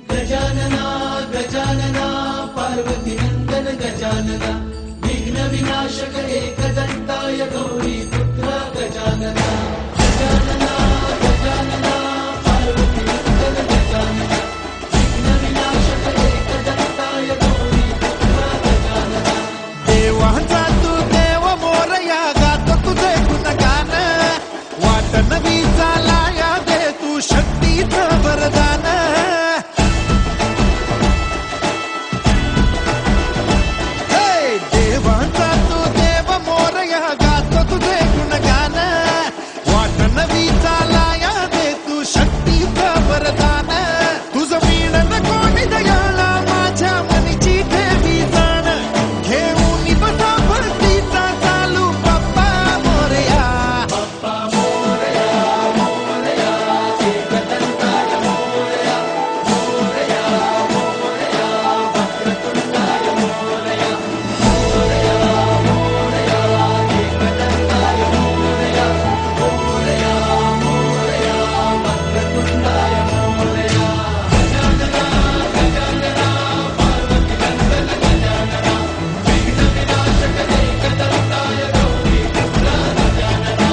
गजानना गजानना पार्वती नंदन गजानना विघ्न विनाशक एकदंताय गौरी पुत्र गजानना गजानना गजानना पार्वती नंदन गजानना विघ्न विनाशक एकदंताय गौरी पुत्र गजानना देवाचा तू देव मोरया गातो तुझे गुणगान वाट नवी चालाया दे तू शक्तीचं वरदान देवाचा तू देव मोरया गातो तुझे गुणगान वाट नवी चालाया दे तू शक्तीचं वरदान तुझं मीणन कोणी दयाळा माझ्या मनीची ठेवी जाण घेऊन बसा भक्तीचा चालू बाप्पा मोरया बाप्पा मोरया मोरया एकदंताय मोरया मोरया मोरया वक्रतुंडाय मोरया मोरया मोरया एकदंताय मोरया मोरया मोरया वक्रतुंडाय मोरया गजानना गजानना पार्वती नंदन गजानना विघ्न विनाशक एकदंताय गौरी पुत्र गजानना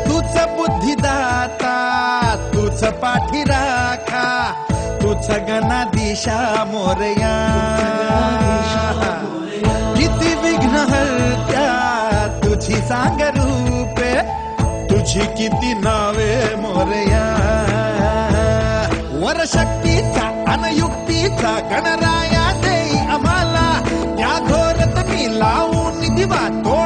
तूच बुद्धिदाता तूच पाठी राखा तूच गणाधीशा मोरया किती विघ्न हरत्या तुझी सांग रूपे तुझी किती नावे मोरया वर शक्तीचा अनयुक्तीचा गणराया देई आम्हाला त्या घोरत मी लावून दिवा तो